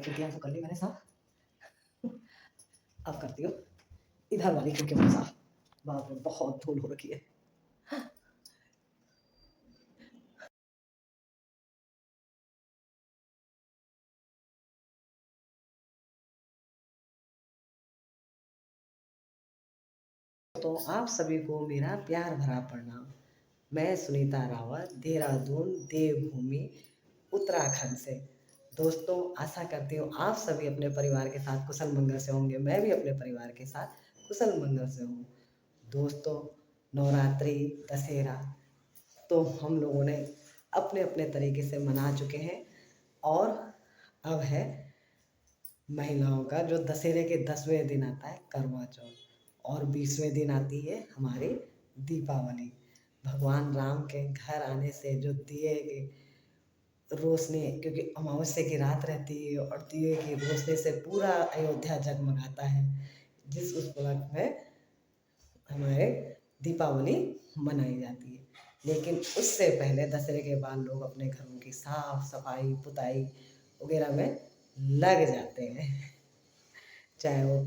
खिड़कियाँ तो कर ली मैंने साफ। अब करती हूँ इधर वाली खिड़कियों को साफ। बाप रे बहुत धूल हो रखी है। तो आप सभी को मेरा प्यार भरा प्रणाम। मैं सुनीता रावत, देहरादून देवभूमि उत्तराखंड से। दोस्तों, आशा करती हूँ आप सभी अपने परिवार के साथ कुशल मंगल से होंगे। मैं भी अपने परिवार के साथ कुशल मंगल से हूँ। दोस्तों, नवरात्रि, दशहरा तो हम लोगों ने अपने अपने तरीके से मना चुके हैं। और अब है महिलाओं का जो दशहरे के 10वें दिन आता है करवा चौथ, और 20वें दिन आती है हमारी दीपावली। भगवान राम के घर आने से जो दिए की रोशनी, क्योंकि अमावस्या की रात रहती है और दिए की रोशनी से पूरा अयोध्या जगमगाता है, जिस उस वक्त में हमारे दीपावली मनाई जाती है। लेकिन उससे पहले दशहरे के बाद लोग अपने घरों की साफ सफाई पुताई वगैरह में लग जाते हैं। चाहे वो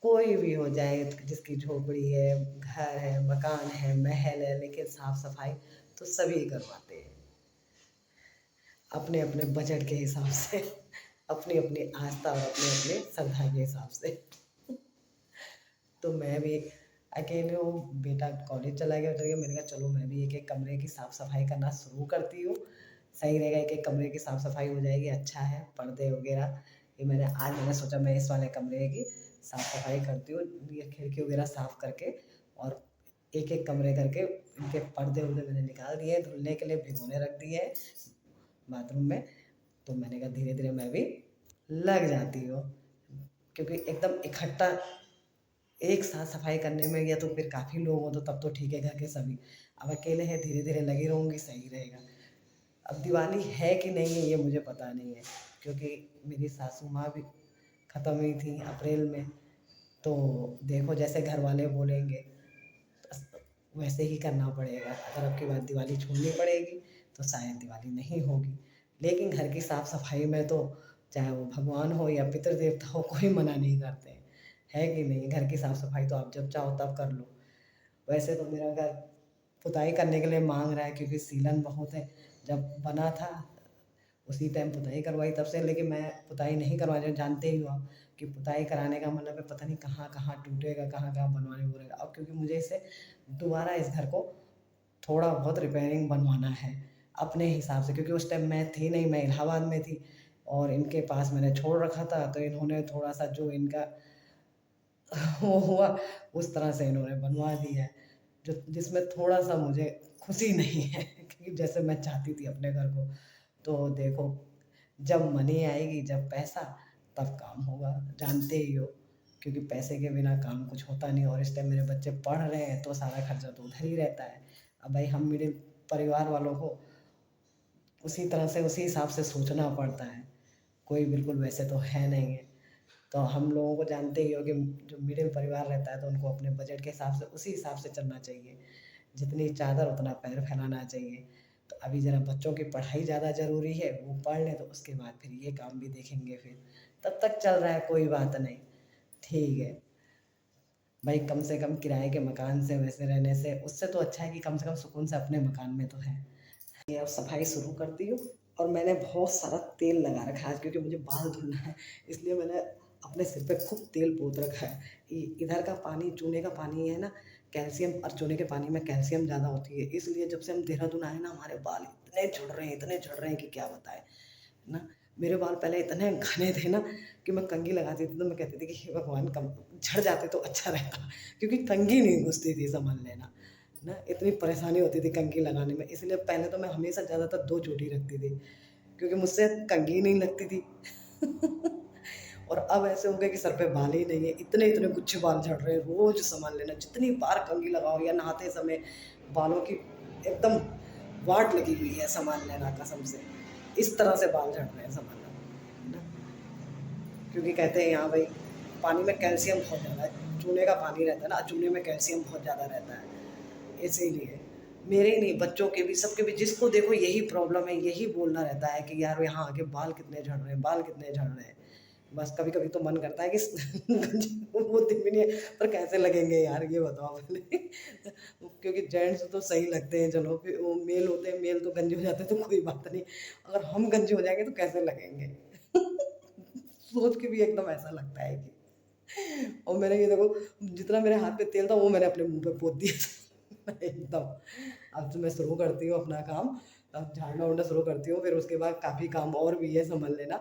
कोई भी हो, जाए जिसकी झोपड़ी है, घर है, मकान है, महल है, लेकिन साफ सफाई तो सभी करवाते हैं अपने अपने बजट के हिसाब से, अपनी अपनी आस्था और अपने अपने श्रद्धा के हिसाब से। तो मैं भी अकेले हूँ, बेटा कॉलेज चला गया, उधर गया, मैंने कहा चलो मैं भी एक एक कमरे की साफ़ सफाई करना शुरू करती हूँ। सही रहेगा, एक एक कमरे की साफ़ सफाई हो जाएगी, अच्छा है। पर्दे वगैरह ये मैंने सोचा मैं इस वाले कमरे की साफ़ सफाई करती हूँ, ये खिड़की वगैरह साफ़ करके, और एक एक कमरे करके इनके पर्दे वर्दे मैंने निकाल दिए, धुलने के लिए भिगोने रख दिए हैं बाथरूम में। तो मैंने कहा धीरे धीरे मैं भी लग जाती हूँ, क्योंकि एकदम इकट्ठा एक साथ सफाई करने में, या तो फिर काफ़ी लोग हो तो तब तो ठीक है घर के सभी। अब अकेले हैं, धीरे धीरे लगी रहूँगी, सही रहेगा। अब दिवाली है कि नहीं है ये मुझे पता नहीं है, क्योंकि मेरी सासू माँ भी ख़त्म हुई थी अप्रैल में। तो देखो जैसे घर वाले बोलेंगे वैसे ही करना पड़ेगा। अगर अब की बार दिवाली छोड़नी पड़ेगी तो शायद दिवाली नहीं होगी। लेकिन घर की साफ़ सफाई में तो चाहे वो भगवान हो या पितृ देवता हो, कोई मना नहीं करते हैं, है कि नहीं। घर की साफ़ सफाई तो आप जब चाहो तब कर लो। वैसे तो मेरा घर पुताई करने के लिए मांग रहा है, क्योंकि सीलन बहुत है। जब बना था उसी टाइम पुताई करवाई तब से, लेकिन मैं पुताई नहीं करवा रही हूँ। जानते ही हो आप कि पुताई कराने का मतलब है पता नहीं कहाँ कहाँ टूटेगा, कहाँ कहाँ बनवाने पड़ेगा। अब क्योंकि मुझे इसे दोबारा इस घर को थोड़ा बहुत रिपेयरिंग बनवाना है अपने हिसाब से, क्योंकि उस टाइम मैं थी नहीं, मैं इलाहाबाद में थी और इनके पास मैंने छोड़ रखा था। तो इन्होंने थोड़ा सा जो इनका वो हुआ उस तरह से इन्होंने बनवा दिया है, जो जिसमें थोड़ा सा मुझे खुशी नहीं है क्योंकि जैसे मैं चाहती थी अपने घर को। तो देखो, जब मनी आएगी, जब पैसा, तब काम होगा, जानते ही हो। क्योंकि पैसे के बिना काम कुछ होता नहीं, और इस टाइम मेरे बच्चे पढ़ रहे हैं तो सारा खर्चा तो उधर ही रहता है। अब भाई हम मिडिल परिवार वालों को उसी तरह से उसी हिसाब से सोचना पड़ता है, कोई बिल्कुल वैसे तो है नहीं है। तो हम लोगों को जानते ही हो कि जो मिडिल परिवार रहता है तो उनको अपने बजट के हिसाब से उसी हिसाब से चलना चाहिए। जितनी चादर उतना पैर फैलाना चाहिए। तो अभी ज़रा बच्चों की पढ़ाई ज़्यादा ज़रूरी है, वो पढ़ लें तो उसके बाद फिर ये काम भी देखेंगे फिर। तब तक चल रहा है, कोई बात नहीं, ठीक है। भाई कम से कम किराए के मकान से वैसे रहने से उससे तो अच्छा है कि कम से कम सुकून से अपने मकान में तो है। ये अब सफाई शुरू करती हूँ। और मैंने बहुत सारा तेल लगा रखा है आज, क्योंकि मुझे बाल धुलना है, इसलिए मैंने अपने सिर पे खूब तेल पोत रखा है। इधर का पानी चूने का पानी है ना, कैल्शियम, और चूने के पानी में कैल्शियम ज़्यादा होती है, इसलिए जब से हम देहरादून आए ना हमारे बाल इतने झड़ रहे हैं, इतने झड़ रहे हैं कि क्या बताएं ना। मेरे बाल पहले इतने घने थे ना कि मैं कंघी लगाती थी तो मैं कहती थी कि हे भगवान कम झड़ जाते तो अच्छा रहता, क्योंकि कंघी नहीं घुसती थी, समझ लेना ना। इतनी परेशानी होती थी कंघी लगाने में, इसलिए पहले तो मैं हमेशा ज़्यादातर 2 चोटी रखती थी, क्योंकि मुझसे कंघी नहीं लगती थी। और अब ऐसे हो गया कि सर पे बाल ही नहीं है, इतने इतने गुच्छे बाल झड़ रहे हैं, रोज़ समझ लेना। जितनी बार कंघी लगाओ या नहाते समय बालों की एकदम वाट लगी हुई है, समझ लेना कसम से। इस तरह से बाल झड़ रहे हैं, समझ लो, है ना। क्योंकि कहते हैं यहाँ भाई पानी में कैल्शियम बहुत ज़्यादा है, चूने का पानी रहता है ना, चूने में कैल्शियम बहुत ज़्यादा रहता है, इसीलिए। मेरे ही नहीं, बच्चों के भी, सबके भी, जिसको देखो यही प्रॉब्लम है, यही बोलना रहता है कि यार यहाँ आके बाल कितने झड़ रहे हैं, बाल कितने झड़ रहे हैं। बस कभी कभी तो मन करता है कि वो दिन भी नहीं है, पर कैसे लगेंगे यार, ये बताओ पहले। क्योंकि जेंट्स तो सही लगते हैं, चलो फिर वो मेल होते हैं, मेल तो गंजे हो जाते हैं तो कोई बात नहीं, अगर हम गंजे हो जाएंगे तो कैसे लगेंगे। सोच के भी एकदम ऐसा लगता है कि, और मैंने ये देखो, जितना मेरे हाथ पे तेल था वो मैंने अपने मुंह पे पोत दिया था एकदम। अब तो मैं शुरू करती हूँ अपना काम, अब झाड़ना उड़ना शुरू करती हूँ, फिर उसके बाद काफ़ी काम और भी है, समझ लेना,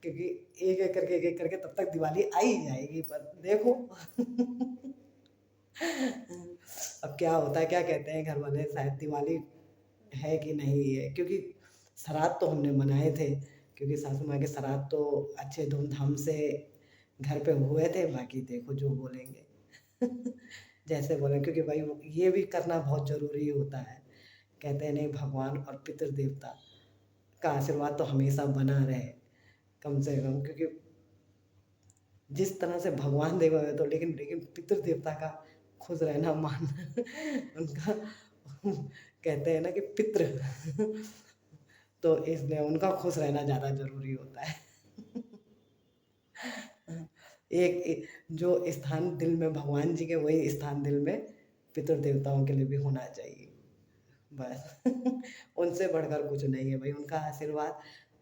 क्योंकि एक एक करके तब तक दिवाली आ ही जाएगी, पर देखो। अब क्या होता है, क्या कहते हैं घर वाले, शायद दिवाली है कि नहीं है, क्योंकि श्राद्ध तो हमने मनाए थे, क्योंकि सासू माँ के श्राद्ध तो अच्छे धूमधाम से घर पे हुए थे, बाकी देखो जो बोलेंगे। जैसे बोले, क्योंकि भाई ये भी करना बहुत ज़रूरी होता है। कहते हैं नहीं, भगवान और पितृ देवता का आशीर्वाद तो हमेशा बना रहे, कम से कम, क्योंकि जिस तरह से भगवान देव है, तो लेकिन लेकिन पितृ देवता का खुश रहना, मानना, उनका, कहते हैं ना कि पितृ, तो इसलिए उनका खुश रहना ज़्यादा ज़रूरी होता है। एक जो स्थान दिल में भगवान जी के, वही स्थान दिल में पितृ देवताओं के लिए भी होना चाहिए, बस। उनसे बढ़कर कुछ नहीं है भाई, उनका आशीर्वाद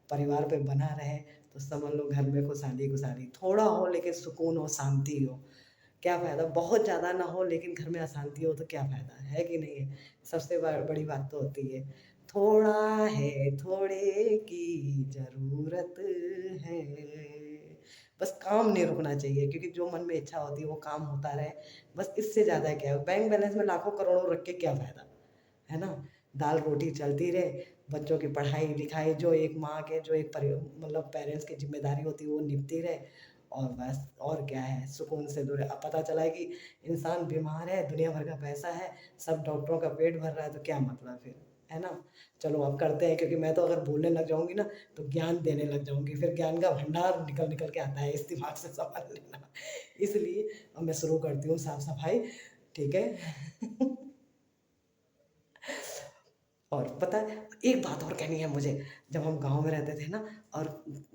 परिवार पे बना रहे तो समझ लो घर में खुशहाली खुशहाली, थोड़ा हो लेकिन सुकून हो, शांति हो, क्या फ़ायदा, बहुत ज़्यादा ना हो लेकिन घर में अशांति हो तो क्या फ़ायदा है कि नहीं है। सबसे बड़ी बात तो होती है, थोड़ा है थोड़े की ज़रूरत है, बस काम नहीं रुकना चाहिए, क्योंकि जो मन में इच्छा होती है वो काम होता रहे, बस इससे ज़्यादा क्या है, बैंक बैलेंस में लाखों करोड़ों रख के क्या फ़ायदा, है ना। दाल रोटी चलती रहे, बच्चों की पढ़ाई लिखाई, जो एक माँ के, जो एक मतलब पेरेंट्स की जिम्मेदारी होती है वो निभती रहे, और बस, और क्या है, सुकून से दूर। अब पता चला है कि इंसान बीमार है, दुनिया भर का पैसा है, सब डॉक्टरों का पेट भर रहा है, तो क्या मतलब फिर, है ना। चलो अब करते हैं, क्योंकि मैं तो अगर बोलने लग जाऊंगी ना तो ज्ञान देने लग जाऊंगी, फिर ज्ञान का भंडार निकल निकल के आता है, इस दिमाग से समझ लेना। इसलिए अब मैं शुरू करती हूँ साफ सफाई, ठीक है। और पता है, एक बात और कहनी है मुझे, जब हम गाँव में रहते थे ना, और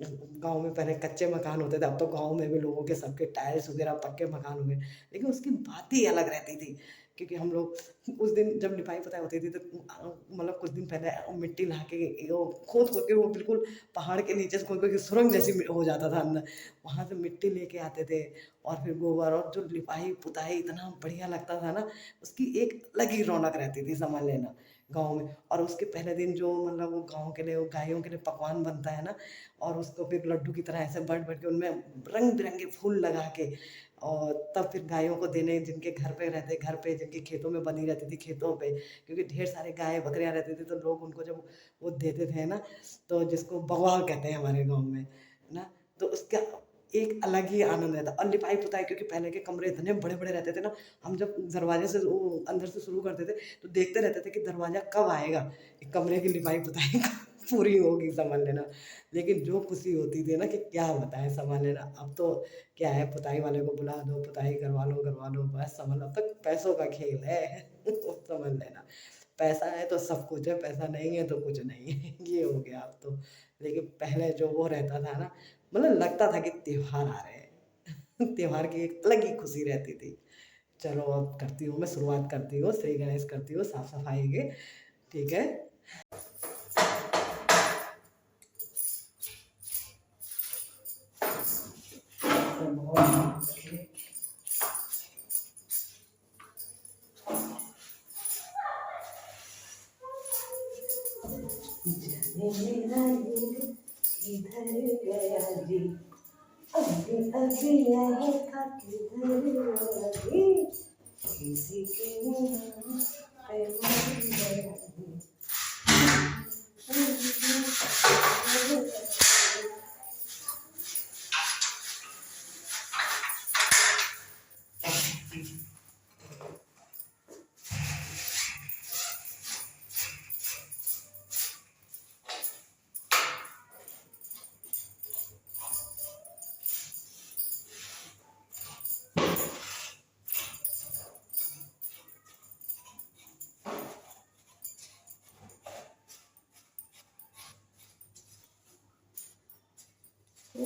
गाँव में पहले कच्चे मकान होते थे, अब तो गाँव में भी लोगों के सबके टाइल्स वगैरह पक्के मकान हो गए, लेकिन उसकी बात ही अलग रहती थी। क्योंकि हम लोग उस दिन जब लिपाई पुताई होती थी तो मतलब कुछ दिन पहले मिट्टी ला के वो खोद खोद के, वो बिल्कुल पहाड़ के नीचे से खोद खोद के सुरंग जैसी हो जाता था अंदर, वहाँ से मिट्टी लेके आते थे, और फिर गोबर, और जो लिपाई पुताई इतना बढ़िया लगता था ना, उसकी एक अलग ही रौनक रहती थी, समझ लेना, गाँव में। और उसके पहले दिन जो मतलब वो गाँव के लिए, वो गायों के लिए पकवान बनता है ना, और उसको फिर लड्डू की तरह ऐसे बढ़ के उनमें रंग बिरंगे फूल लगा के, और तब फिर गायों को देने, जिनके घर पे रहते, घर पे जिनके खेतों में बनी रहती थी, खेतों पे, क्योंकि ढेर सारे गाय बकरियां रहती थी, तो लोग उनको जब वो देते थे ना, तो जिसको बगवाल कहते हैं हमारे गाँव में, ना, तो उसका एक अलग ही आनंद रहता। और लिपाई पुताई, क्योंकि पहले के कमरे इतने बड़े बड़े रहते थे ना, हम जब दरवाजे से वो अंदर से शुरू करते थे तो देखते रहते थे कि दरवाजा कब आएगा, कमरे की लिपाई पुताई पूरी होगी, समझ लेना। लेकिन जो खुशी होती थी ना, कि क्या बताएं, समझ लेना। अब तो क्या है, पुताई वाले को बुला दो, पुताई करवा लो, बस समझ लो, अब तक पैसों का खेल है। समझ लेना, पैसा है तो सब कुछ है, पैसा नहीं है तो कुछ नहीं है। ये हो गया अब तो। लेकिन पहले जो वो रहता था ना, मतलब लगता था कि त्योहार आ रहे हैं। त्योहार की एक अलग ही खुशी रहती थी। चलो अब करती हूँ, मैं शुरुआत करती हूँ, श्री गणेश करती हूँ साफ सफाई की, ठीक है। मेरा दिल इधर गया जी, अभी अभी आया था किधर जी, किसी के पैमान गया जी। दिल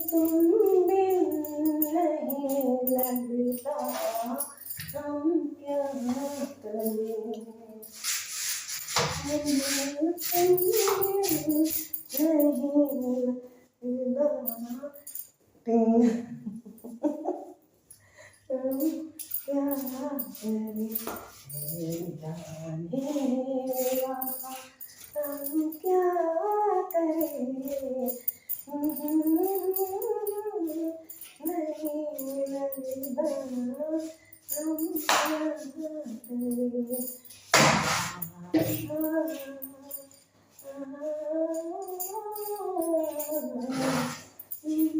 तुम बिन नहीं लगता, हम क्या करें। दिल तुम बिन नहीं लगता, हम क्या करें। जाने वाला हम क्या करें। नहीं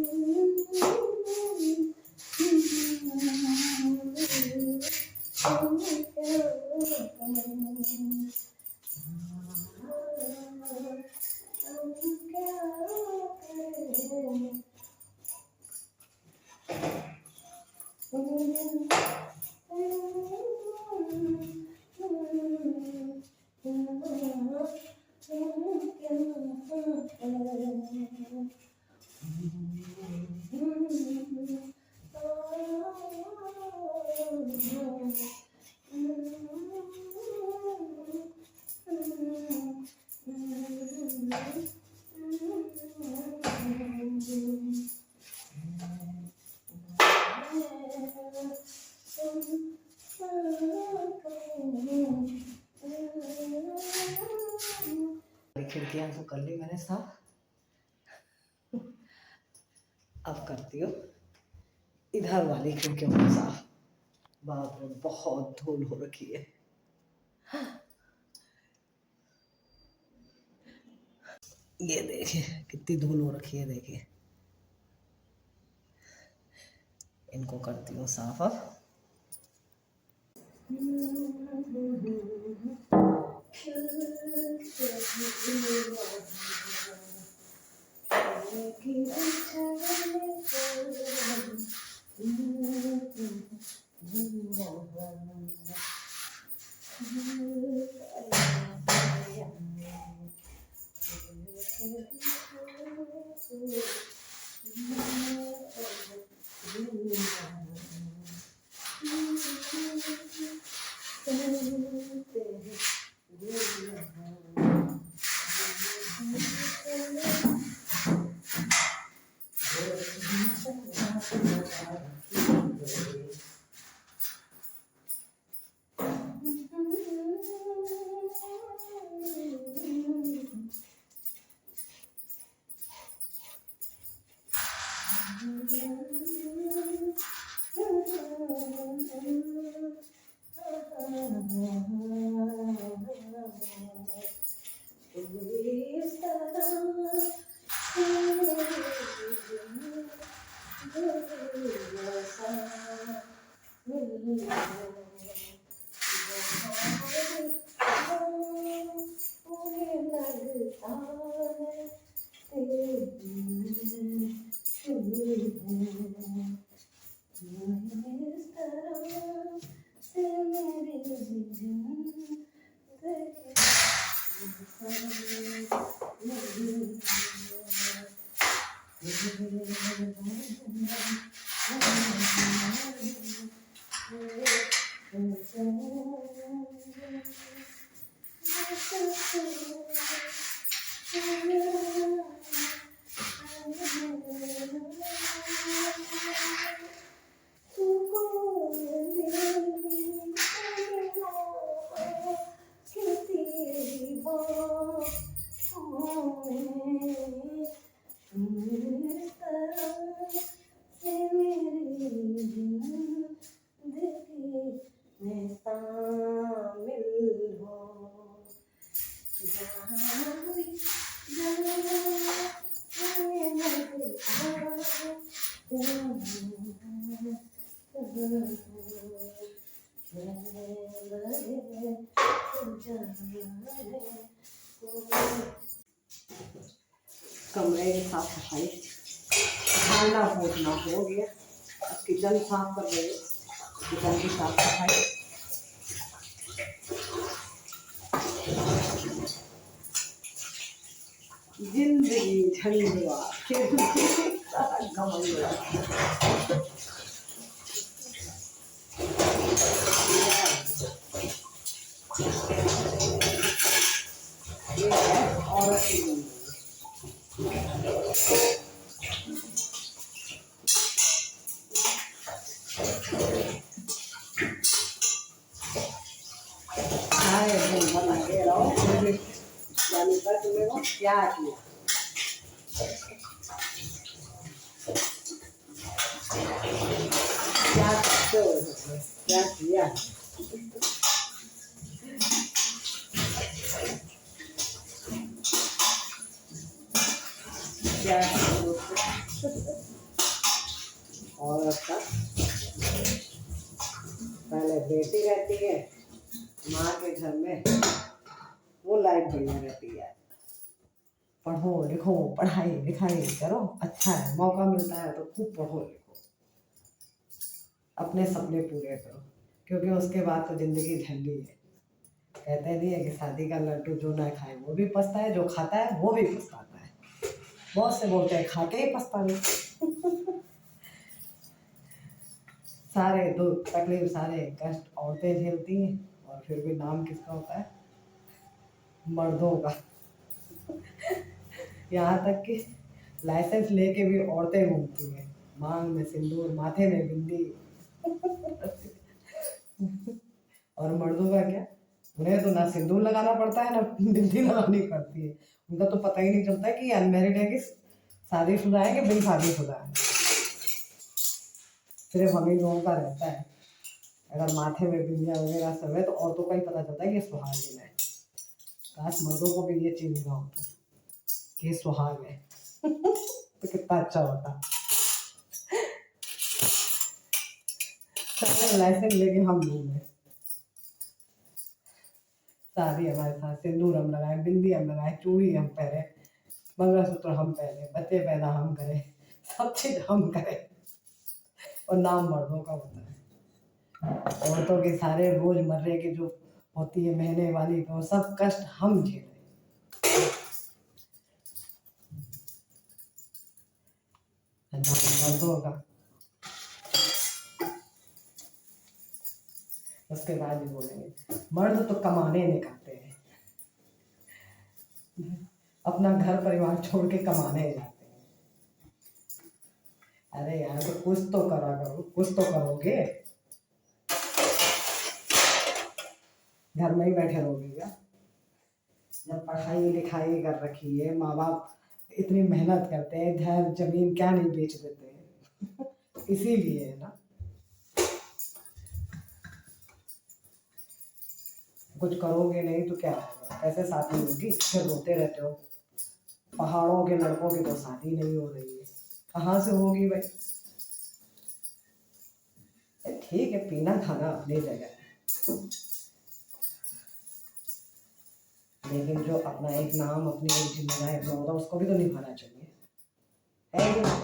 लगता, हम क्या करें। खिड़कियां तो कर ली मैंने साफ। अब करती हूँ इधर वाली खिड़कियों को साफ। बाप रे बहुत धूल हो रखी है। ये देखिए कितनी धूल हो रखी है, देखिए। इनको करती हूँ साफ अब। कमरे की साफ सफाई, खाना पोछना हो गया, अब किचन साफ कर रहे, किचन की साफ सफाई। जिंदगी झंडवा ये है औरत की जिंदगी। लगे रहो, तुम्हें क्या किया, क्या करते हो, क्या किया, क्या औरत का पहले बेटी रहती है माँ के घर में, वो लाइफ बढ़िया रहती है। पढ़ो लिखो, पढ़ाई लिखाई करो, अच्छा है, मौका मिलता है तो खूब पढ़ो लिखो, अपने सपने पूरे करो, क्योंकि उसके बाद तो जिंदगी झंडी है। कहते नहीं है कि शादी का लड्डू जो ना खाए वो भी पछता है, जो खाता है वो भी पछताता है। बहुत से बोलते हैं खा के ही पछतावे। सारे दुख तकलीफ सारे कष्ट औरतें झेलती हैं, और फिर भी नाम किसका होता है, मर्दों का। यहाँ तक कि लाइसेंस लेके भी औरतें घूमती हैं, मांग में सिंदूर, माथे में बिंदी। और मर्दों का क्या, उन्हें तो ना सिंदूर लगाना पड़ता है ना बिंदी लगानी पड़ती है। उनका तो पता ही नहीं चलता है कि अनमैरिड है कि शादीशुदा है कि बिन शादीशुदा है। सिर्फ हम ही लोगों का रहता है, अगर माथे में बिंदिया वगैरह सब है तो औरतों का ही पता चलता है कि सुहागिन है। काश मर्दों को भी ये चीज ना होता कि सुहाग है। तो कितना अच्छा होता। लाइसेंस लेके हम घूमे, शादी हमारे साथ, सिंदूर हम लगाए, बिंदी हम लगाए, चूड़ी हम पहने, मंगलसूत्र हम पहने, बच्चे पैदा हम करें, सब चीज हम करें, और नाम मर्दों का होता है। औरतों के सारे रोजमर्रे की जो होती है महीने वाली, तो सब कष्ट हम झेलें। मर्दों का उसके बाद भी बोलेंगे मर्द तो कमाने निकलते हैं, अपना घर परिवार छोड़ के कमाने जाते हैं। अरे यार तो कुछ तो करा करो, कुछ तो करोगे, घर में ही बैठे रहोगे क्या? जब पढ़ाई लिखाई कर रखी है, माँ बाप इतनी मेहनत करते हैं, घर जमीन क्या नहीं बेच देते हैं। इसीलिए है ना, कुछ करोगे नहीं तो क्या होगा, कैसे शादी होगी, फिर रोते रहते हो। पहाड़ों के लड़कों की तो शादी नहीं हो रही है, कहाँ से होगी भाई? ठीक है, पीना खाना अपनी जगह है, लेकिन जो अपना एक नाम, अपनी एक जिम्मेदारी अपना होता है, उसको भी तो निभाना चाहिए, है कि नहीं?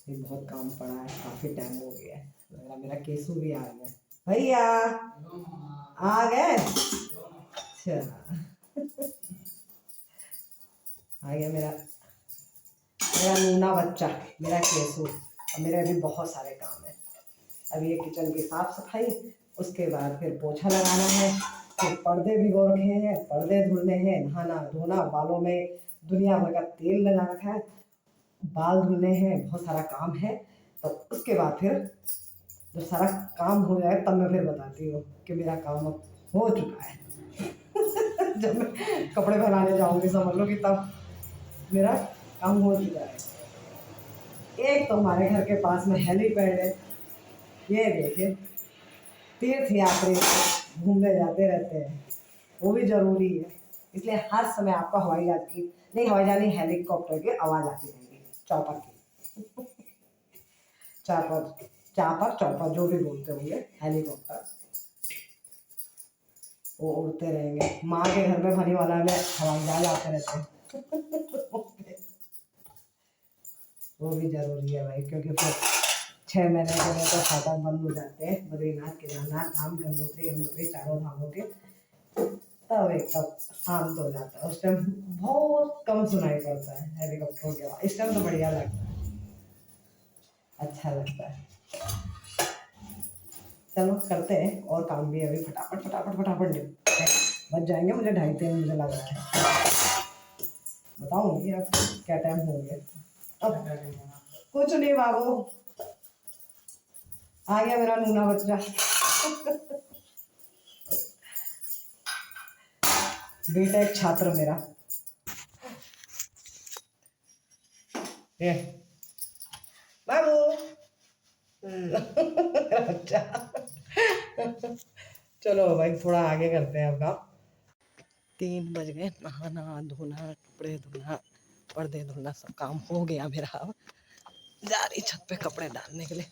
ये बहुत काम पड़ा है, काफी टाइम हो गया है, लग रहा मेरा केसू भी आ गया। भैया आ गए, अच्छा आ गया मेरा मेरा नूना बच्चा, मेरा केसू। और मेरे अभी बहुत सारे काम है, अभी ये किचन की साफ सफाई, उसके बाद फिर पोछा लगाना है, फिर पर्दे भिगो रखे हैं, पर्दे धुलने हैं, नहाना धोना, बालों में दुनिया भर का तेल लगा रखा है, बाल धुलने हैं, बहुत सारा काम है। तो उसके बाद फिर जब सारा काम हो जाए तब मैं फिर बताती हूँ कि मेरा काम अब हो चुका है। जब मैं कपड़े बनाने जाऊँगी समझ लो कि तब मेरा काम हो चुका है। एक तो हमारे घर के पास में हेलीपैड है, ये देखिए, तीर्थ यात्री घूमने जाते रहते हैं, वो भी जरूरी है। इसलिए हर समय आपको हवाई जहाज की नहीं, हवाई जहाज नहीं, हेलीकॉप्टर की आवाज़ आती रहेगी, चौपर की। चापर, चापर चौपर जो भी बोलते होंगे, हेलीकॉप्टर वो उड़ते रहेंगे। माँ के घर में भरी वाला में हवाई जहाज आते रहते हैं। वो भी जरूरी है भाई, क्योंकि फिर 6 महीने के लिए तो खाता बंद हो जाते हैं बद्रीनाथ केदारनाथ धाम गंगोत्री यमुनोत्री चारों धामों के। तब एकदम शांत हो जाता है, उस टाइम बहुत कम सुनाई पड़ता है हेलीकॉप्टर की आवाज। इस टाइम तो बढ़िया लगता है, अच्छा लगता है। चलो करते हैं और काम भी अभी, फटाफट फटाफट फटाफट निपटाते हैं। बच जाएंगे मुझे 2:30-3 मुझे लग रहा है। बताऊंगी अब क्या टाइम हो गया। अब कुछ नहीं बाबू, आ गया मेरा नूना बच्चा। बेटा एक छात्र मेरा, ये बाबू। अच्छा। चलो भाई थोड़ा आगे करते हैं अब काम। 3 बज गए, नहाना धोना कपड़े धोना पर्दे धोना सब काम हो गया मेरा। अब जा रही छत पे कपड़े डालने के लिए।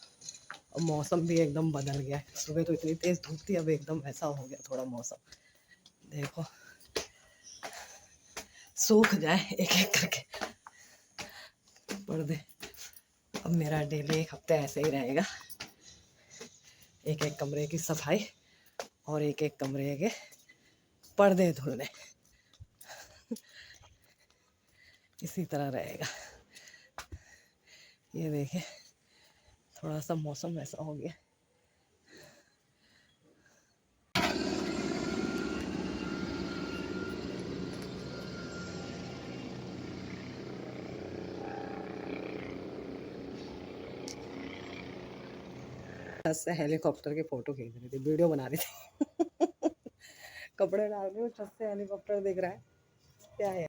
और मौसम भी एकदम बदल गया है, सुबह तो इतनी तेज धूप थी, अब एकदम ऐसा हो गया थोड़ा मौसम। देखो सूख जाए एक एक करके पर्दे। अब मेरा डेली 1 हफ्ते ऐसे ही रहेगा, एक एक कमरे की सफाई और एक एक कमरे के पर्दे धुलने, इसी तरह रहेगा। ये देखिए थोड़ा सा मौसम ऐसा हो गया। से हेलीकॉप्टर की फोटो खींच रही थी, वीडियो बना रही थी। कपड़े डाल रही हूँ, छत से हेलीकॉप्टर दिख रहा है, क्या है।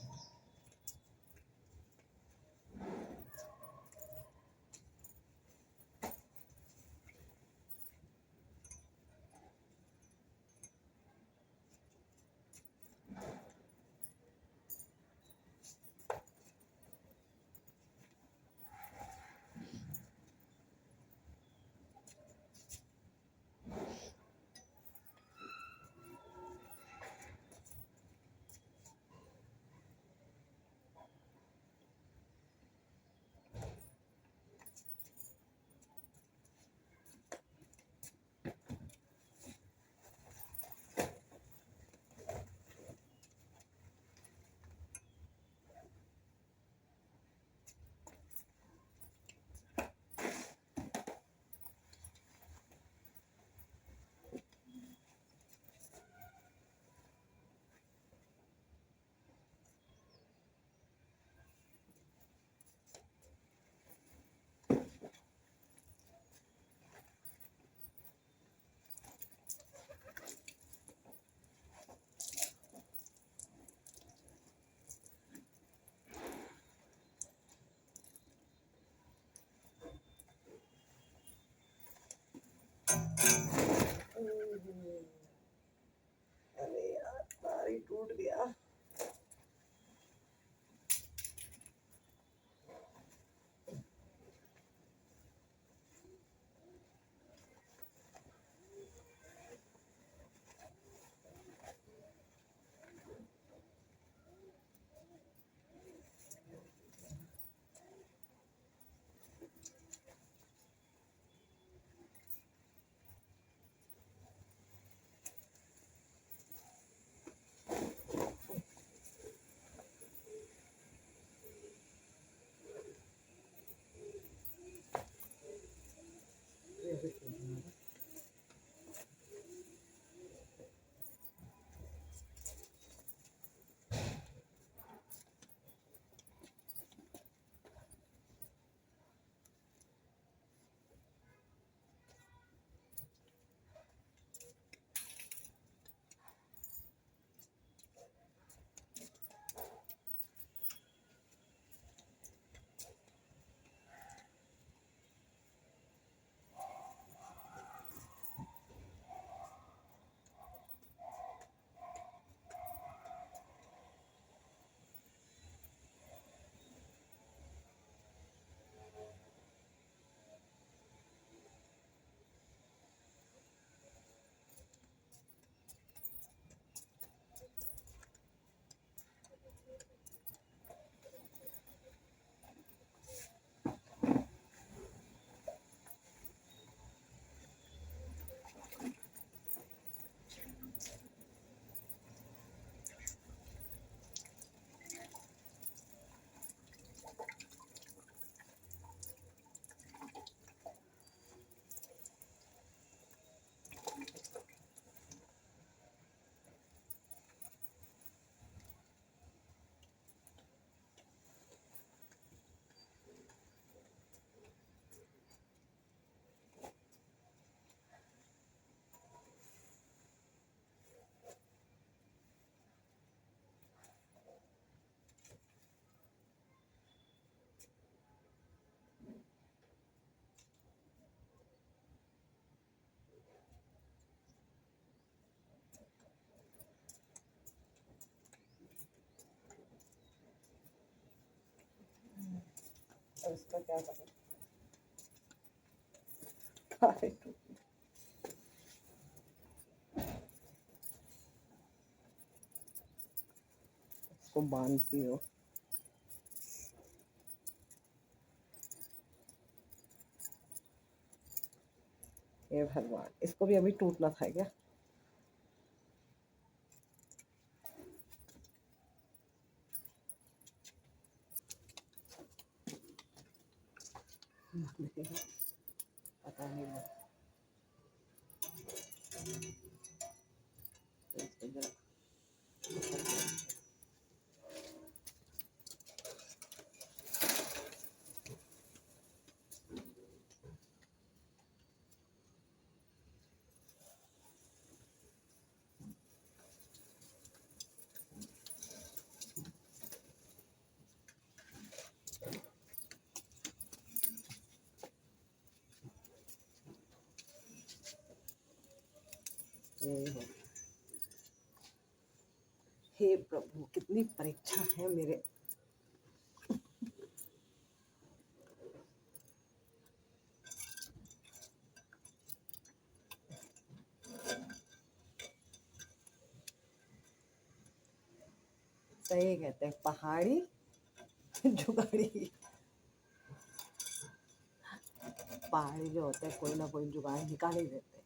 अब इसका क्या करें? तारे टूट- इसको बांधती हो। हे भगवान, इसको भी अभी टूटना था क्या? पता नहीं है। इसको जरा यही हो। हे प्रभु, कितनी परीक्षा है मेरे। सही कहते हैं, पहाड़ी जुगाड़ी। पहाड़ी जो होते हैं कोई ना कोई जुगाड़ निकाल ही देते हैं।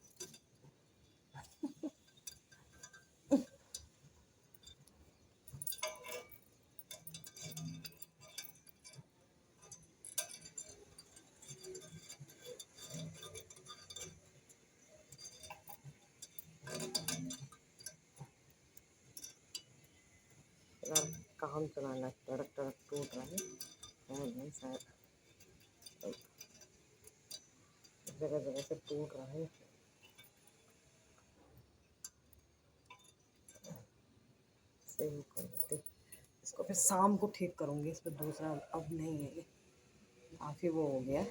यार, काम चलाना, टड़क टड़क टूट रहा है नहीं शायद, जगह जगह से टूट रहा है। सही कर देते, इसको फिर शाम को ठीक करूँगी। इस पर दूसरा अब नहीं है, ये काफ़ी वो हो गया।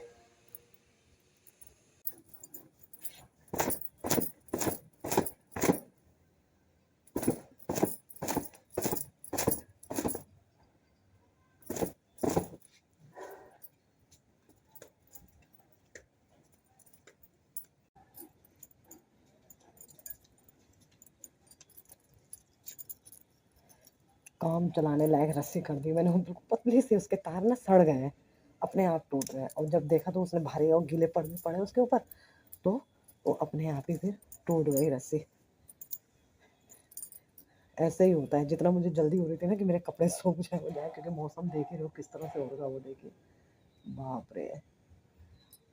काम चलाने लायक रस्सी कर दी मैंने, पतली सी, उसके तार ना सड़ गए हैं, अपने आप टूट रहे हैं। और जब देखा तो उसने भारी और गीले पड़े पड़े उसके ऊपर, तो वो अपने आप ही फिर टूट गई रस्सी। ऐसे ही होता है, जितना मुझे जल्दी हो रही थी ना कि मेरे कपड़े सूख जाए हो जाए, क्योंकि मौसम देख ही रहे हो किस तरह से होगा। वो देखिए, बाप रे,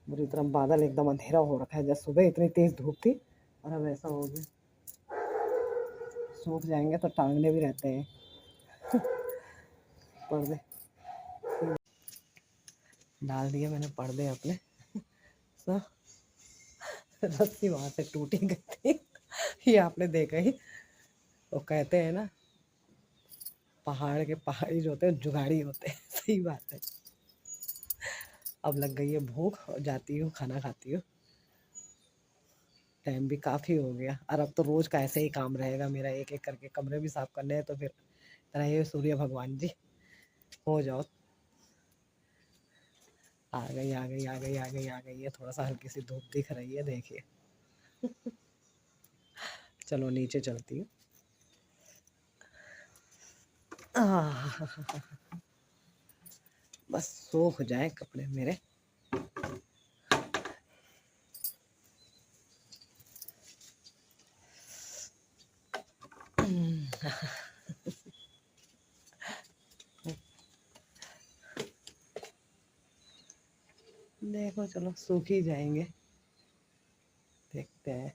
बुरी तरह बादल, एकदम अंधेरा हो रखा है। जब सुबह इतनी तेज धूप थी और अब ऐसा हो गया। सूख जाएंगे तो टांगने भी रहते हैं पर्दे। डाल दिए मैंने पर्दे अपने सब। रस्सी वहां से टूटी गई थी ये आपने देखा ही। वो कहते हैं ना, पहाड़ के पहाड़ी जो होते हैं जुगाड़ी होते हैं सही बात है। अब लग गई है भूख और जाती हूँ खाना खाती हूँ। टाइम भी काफ़ी हो गया और अब तो रोज़ का ऐसे ही काम रहेगा मेरा, एक एक करके कमरे भी साफ करने हैं। तो फिर रहे सूर्य भगवान जी, हो जाओ। आ गई आ गई आ गई आ गई आ गई है, थोड़ा सा हल्की सी धूप दिख रही है, देखिए। चलो नीचे चलती हूँ। बस सूख जाए कपड़े मेरे। देखो, चलो सूख ही जाएंगे, देखते हैं।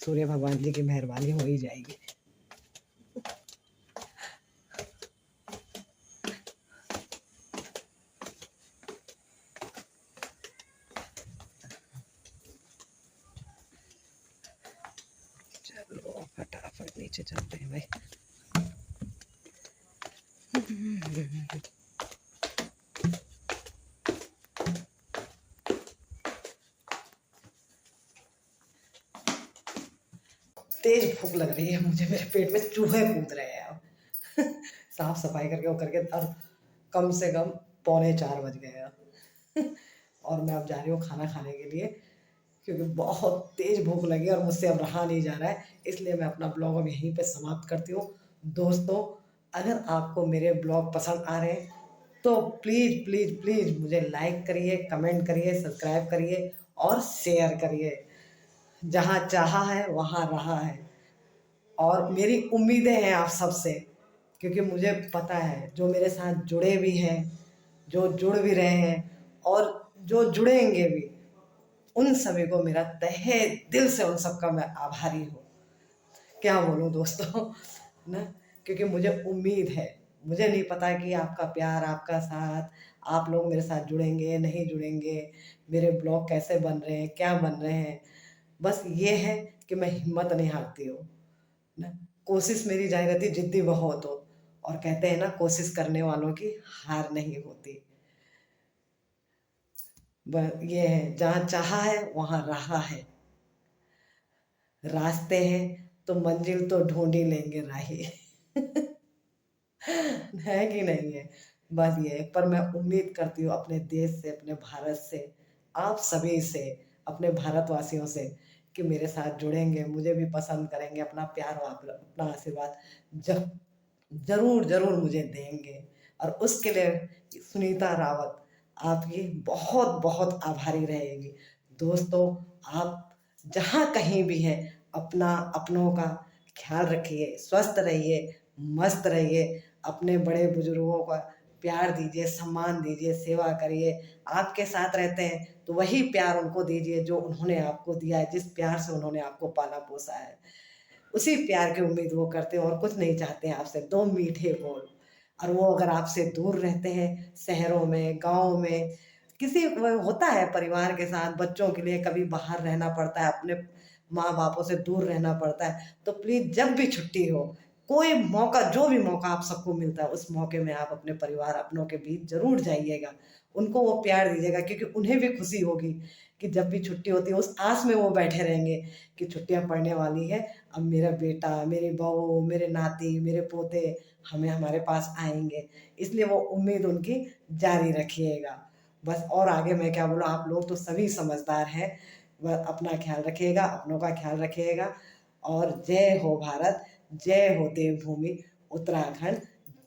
सूर्य भगवान जी की मेहरबानी हो ही जाएगी। चलो फटाफट नीचे चलते हैं भाई। तेज भूख लग रही है मुझे, मेरे पेट में चूहे कूद रहे हैं अब साफ सफाई करके वो करके, और कम से कम 3:45 बज गए हैं। और मैं अब जा रही हूँ खाना खाने के लिए, क्योंकि बहुत तेज़ भूख लगी और मुझसे अब रहा नहीं जा रहा है, इसलिए मैं अपना ब्लॉग अब यहीं पे समाप्त करती हूँ। दोस्तों, अगर आपको मेरे ब्लॉग पसंद आ रहे हैं तो प्लीज़ प्लीज़ प्लीज़ मुझे लाइक करिए, कमेंट करिए, सब्सक्राइब करिए और शेयर करिए। जहाँ चाहा है वहाँ रहा है। और मेरी उम्मीदें हैं आप सबसे, क्योंकि मुझे पता है जो मेरे साथ जुड़े भी हैं, जो जुड़ भी रहे हैं और जो जुड़ेंगे भी, उन सभी को मेरा तहे दिल से उन सबका मैं आभारी हूँ। क्या बोलूँ दोस्तों, ना, क्योंकि मुझे उम्मीद है, मुझे नहीं पता कि आपका प्यार, आपका साथ, आप लोग मेरे साथ जुड़ेंगे नहीं जुड़ेंगे, मेरे ब्लॉग कैसे बन रहे हैं, क्या बन रहे हैं। बस ये है कि मैं हिम्मत नहीं हारती हूँ ना, कोशिश मेरी जारी रहती, जिद्दी बहुत हो। और कहते हैं ना, कोशिश करने वालों की हार नहीं होती। ये है, जहाँ चाहा है वहाँ रहा है। रास्ते हैं तो मंजिल तो ढूंढ ही लेंगे राही। है कि नहीं है। बस ये, पर मैं उम्मीद करती हूँ अपने देश से, अपने भारत से, आप सभी से, अपने भारतवासियों से, कि मेरे साथ जुड़ेंगे, मुझे भी पसंद करेंगे, अपना प्यार अपना आशीर्वाद जब जरूर जरूर मुझे देंगे। और उसके लिए सुनीता रावत आपकी बहुत बहुत आभारी रहेगी। दोस्तों, आप जहाँ कहीं भी हैं, अपना अपनों का ख्याल रखिए, स्वस्थ रहिए, मस्त रहिए, अपने बड़े बुजुर्गों का प्यार दीजिए, सम्मान दीजिए, सेवा करिए। आपके साथ रहते हैं तो वही प्यार उनको दीजिए जो उन्होंने आपको दिया है, जिस प्यार से उन्होंने आपको पाला पोसा है। उसी प्यार की उम्मीद वो करते हैं और कुछ नहीं चाहते हैं आपसे, दो मीठे बोल। और वो अगर आपसे दूर रहते हैं, शहरों में, गाँव में, किसी होता है परिवार के साथ, बच्चों के लिए कभी बाहर रहना पड़ता है, अपने माँ बापों से दूर रहना पड़ता है, तो प्लीज़ जब भी छुट्टी हो, कोई मौका, जो भी मौका आप सबको मिलता है, उस मौके में आप अपने परिवार अपनों के बीच ज़रूर जाइएगा। उनको वो प्यार दीजिएगा, क्योंकि उन्हें भी खुशी होगी कि जब भी छुट्टी होती है, उस आस में वो बैठे रहेंगे कि छुट्टियाँ पड़ने वाली है, अब मेरा बेटा, मेरी बहू, मेरे नाती, मेरे पोते हमारे पास आएंगे। इसलिए वो उम्मीद उनकी जारी रखिएगा। बस और आगे मैं क्या बोलूँ, आप लोग तो सभी समझदार हैं। वह अपना ख्याल रखिएगा, अपनों का ख्याल रखिएगा। और जय हो भारत, जय हो देवभूमि उत्तराखंड,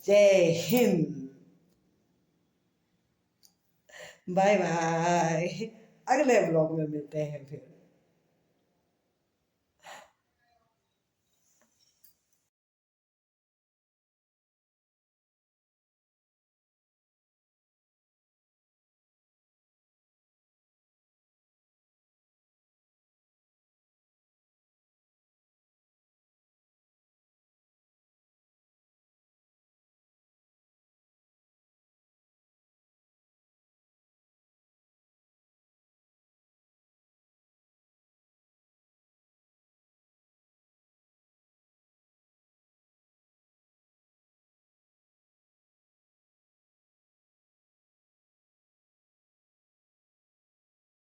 जय हिंद। Bye bye. अगले ब्लॉग में मिलते हैं फिर।